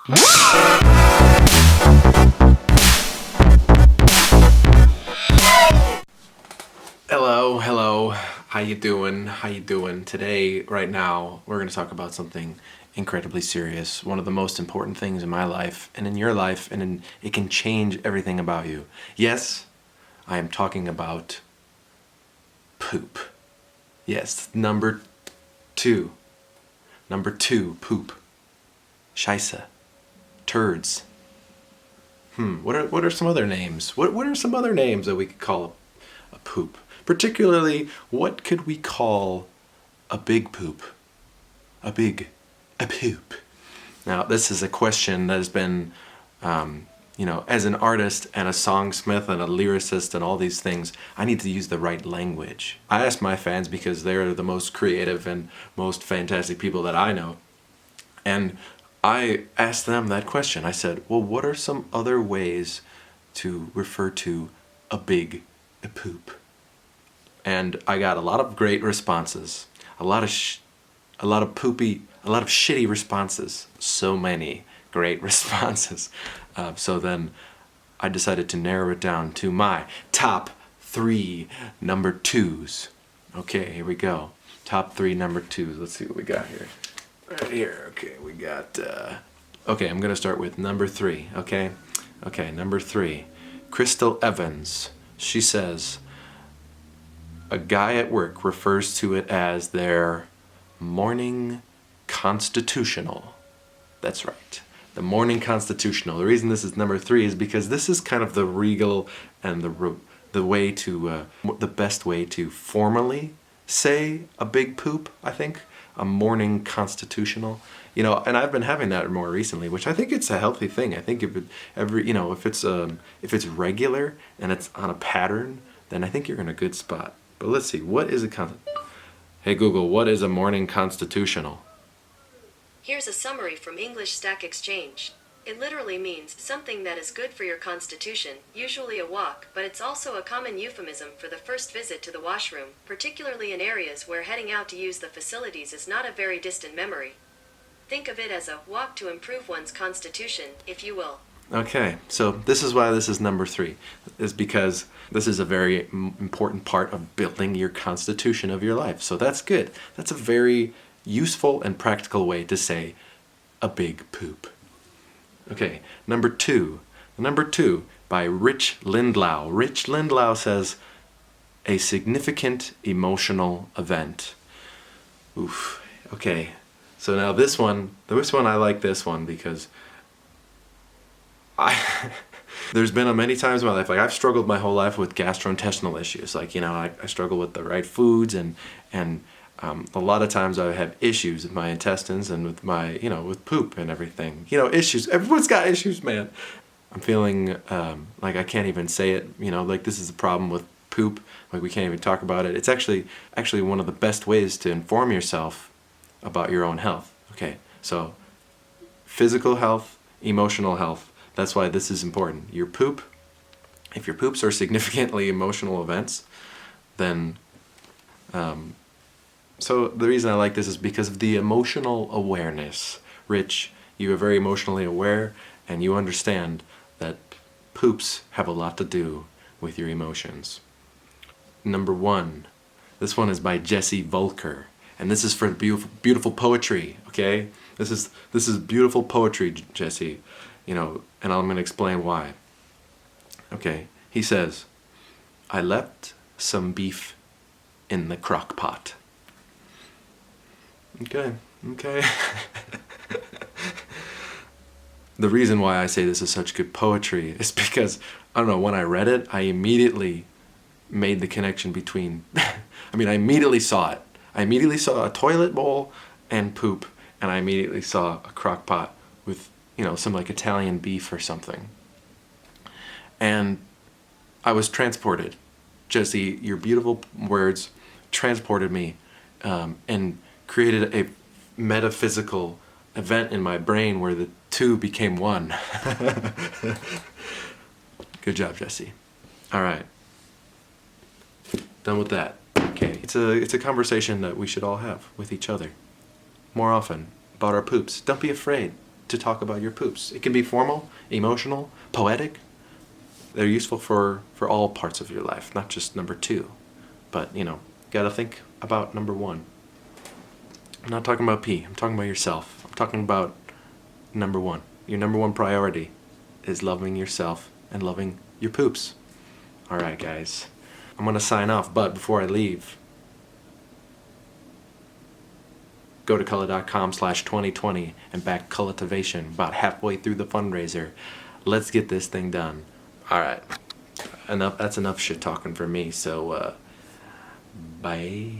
Hello. How you doing? Today, right now, we're going to talk about something incredibly serious. One of the most important things in my life and in your life, and it can change everything about you. Yes, I am talking about poop. Yes, number two. Number two, poop. Scheisse. Turds. What are some other names? What are some other names that we could call a poop? Particularly, what could we call a big poop? A poop. Now, this is a question that has been, as an artist and a songsmith and a lyricist and all these things, I need to use the right language. I ask my fans because they're the most creative and most fantastic people that I know. And I asked them that question. I said, well, what are some other ways to refer to a big poop? And I got a lot of great responses, a lot of shitty responses, so many great responses. So then I decided to narrow it down to my top 3 number 2s. Okay, here we go. Top 3 number 2s. Let's see what we got here. Right here. Okay, we got. Okay, I'm gonna start with number 3. Okay, number 3. Crystal Evans. She says, a guy at work refers to it as their morning constitutional. That's right. The morning constitutional. The reason this is number 3 is because this is kind of the regal and the way to the best way to formally say a big poop. I think a morning constitutional. And I've been having that more recently, which I think it's a healthy thing. I think if it's regular and it's on a pattern, then I think you're in a good spot. But let's see, what is a Hey Google, what is a morning constitutional? Here's a summary from English Stack Exchange. It literally means something that is good for your constitution, usually a walk, but it's also a common euphemism for the first visit to the washroom, particularly in areas where heading out to use the facilities is not a very distant memory. Think of it as a walk to improve one's constitution, if you will. Okay, so this is why this is number 3, is because this is a very important part of building your constitution of your life. So that's good. That's a very useful and practical way to say a big poop. Okay, number 2. Number 2 by Rich Lindlau. Rich Lindlau says, a significant emotional event. Oof. Okay, so now this one I like this one because there's been many times in my life, like I've struggled my whole life with gastrointestinal issues. Like, I struggle with the right foods and a lot of times I have issues with my intestines and with my, with poop and everything. Issues. Everyone's got issues, man. I'm feeling like I can't even say it, like this is a problem with poop. Like we can't even talk about it. It's actually one of the best ways to inform yourself about your own health. Okay, so physical health, emotional health. That's why this is important. Your poop, if your poops are significantly emotional events, then, so the reason I like this is because of the emotional awareness. Rich, you are very emotionally aware, and you understand that poops have a lot to do with your emotions. Number 1, this one is by Jesse Volker, and this is for beautiful poetry, okay? This is beautiful poetry, Jesse. And I'm going to explain why. Okay, he says, I left some beef in the crockpot. Okay. The reason why I say this is such good poetry is because, I don't know, when I read it, I immediately made the connection between, I immediately saw it. I immediately saw a toilet bowl and poop, and I immediately saw a crockpot with some like Italian beef or something. And I was transported. Jesse, your beautiful words transported me and created a metaphysical event in my brain where the two became one. Good job, Jesse. All right. Done with that. Okay. It's a conversation that we should all have with each other more often about our poops. Don't be afraid to talk about your poops. It can be formal, emotional, poetic. They're useful for all parts of your life, not just number 2. But, you know, gotta think about number 1. I'm not talking about pee. I'm talking about yourself. I'm talking about number 1. Your number 1 priority is loving yourself and loving your poops. Alright, guys. I'm gonna sign off, but before I leave, go to Cullah.com/2020 and back Culllativation about halfway through the fundraiser. Let's get this thing done. Alright. Enough. That's enough shit talking for me, so, bye.